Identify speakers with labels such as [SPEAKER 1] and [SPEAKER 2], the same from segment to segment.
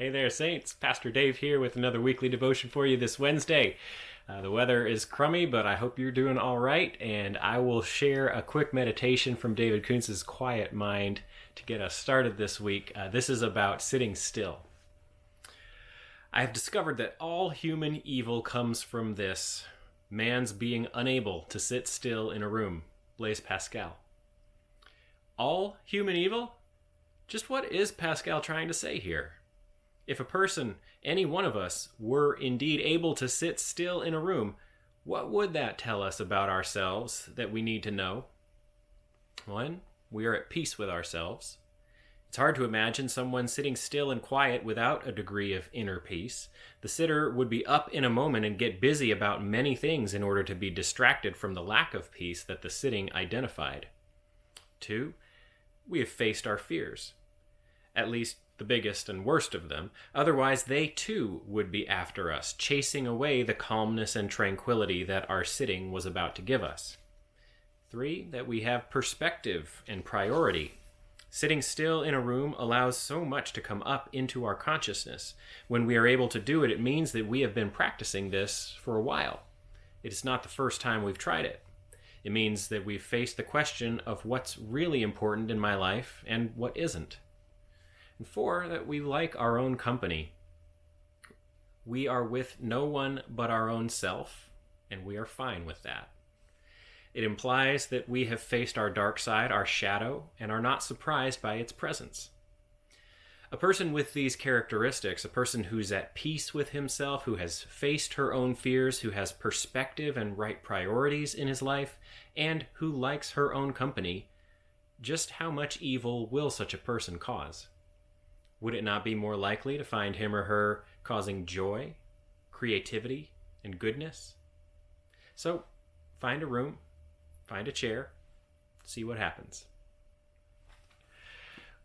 [SPEAKER 1] Hey there, Saints. Pastor Dave here with another weekly devotion for you this Wednesday. The weather is crummy, but I hope you're doing all right, and I will share a quick meditation from David Kuntz's Quiet Mind to get us started this week. This is about sitting still. I have discovered that all human evil comes from this: man's being unable to sit still in a room. Blaise Pascal. All human evil? Just what is Pascal trying to say here? If a person, any one of us, were indeed able to sit still in a room, what would that tell us about ourselves that we need to know? One, we are at peace with ourselves. It's hard to imagine someone sitting still and quiet without a degree of inner peace. The sitter would be up in a moment and get busy about many things in order to be distracted from the lack of peace that the sitting identified. Two, we have faced our fears. At least the biggest and worst of them. Otherwise, they too would be after us, chasing away the calmness and tranquility that our sitting was about to give us. Three, that we have perspective and priority. Sitting still in a room allows so much to come up into our consciousness. When we are able to do it, it means that we have been practicing this for a while. It is not the first time we've tried it. It means that we've faced the question of what's really important in my life and what isn't. And four, that we like our own company. We are with no one but our own self, and we are fine with that. It implies that we have faced our dark side, our shadow, and are not surprised by its presence. A person with these characteristics, a person who's at peace with himself, who has faced her own fears, who has perspective and right priorities in his life, and who likes her own company, just how much evil will such a person cause? Would it not be more likely to find him or her causing joy, creativity, and goodness? So, find a room, find a chair, see what happens.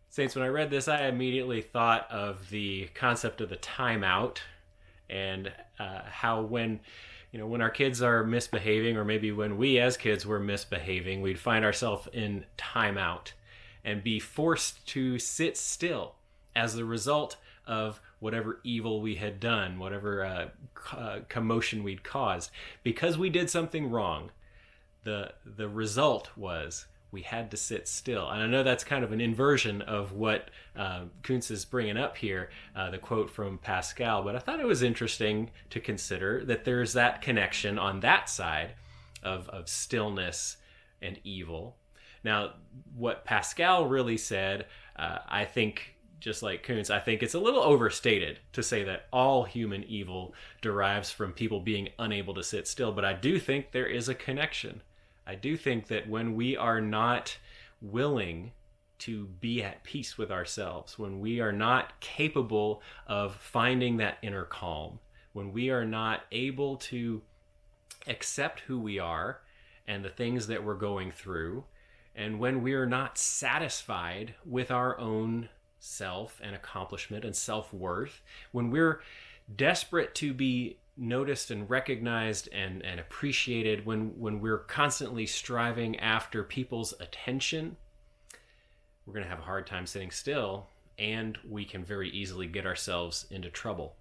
[SPEAKER 1] Saints, when I read this, I immediately thought of the concept of the timeout and how when our kids are misbehaving, or maybe when we as kids were misbehaving, we'd find ourselves in timeout and be forced to sit still as the result of whatever evil we had done, whatever commotion we'd caused. Because we did something wrong, the result was we had to sit still. And I know that's kind of an inversion of what Kuntz is bringing up here, the quote from Pascal, but I thought it was interesting to consider that there's that connection on that side of stillness and evil. Now, what Pascal really said, I think, just like Kuntz, I think it's a little overstated to say that all human evil derives from people being unable to sit still, but I do think there is a connection. I do think that when we are not willing to be at peace with ourselves, when we are not capable of finding that inner calm, when we are not able to accept who we are and the things that we're going through, and when we are not satisfied with our own self and accomplishment and self-worth, when we're desperate to be noticed and recognized and appreciated, when we're constantly striving after people's attention, we're going to have a hard time sitting still, and we can very easily get ourselves into trouble.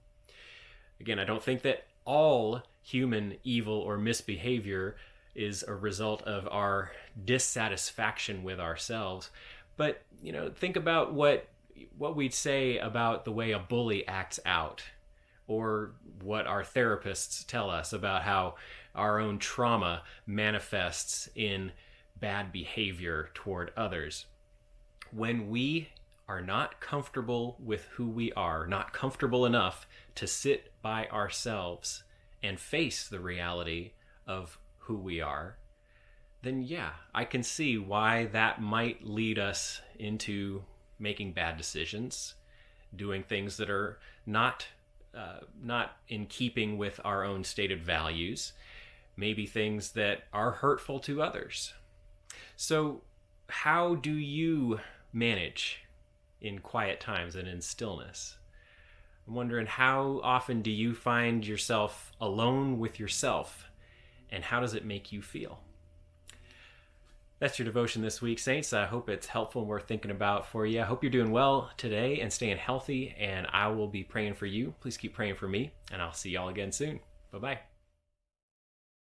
[SPEAKER 1] Again, I don't think that all human evil or misbehavior is a result of our dissatisfaction with ourselves, but think about what we'd say about the way a bully acts out, or what our therapists tell us about how our own trauma manifests in bad behavior toward others. When we are not comfortable with who we are, not comfortable enough to sit by ourselves and face the reality of who we are, then yeah, I can see why that might lead us into making bad decisions, doing things that are not in keeping with our own stated values, maybe things that are hurtful to others. So how do you manage in quiet times and in stillness? I'm wondering, how often do you find yourself alone with yourself, and how does it make you feel? That's your devotion this week, Saints. I hope it's helpful and worth thinking about for you. I hope you're doing well today and staying healthy, and I will be praying for you. Please keep praying for me, and I'll see y'all again soon. Bye-bye.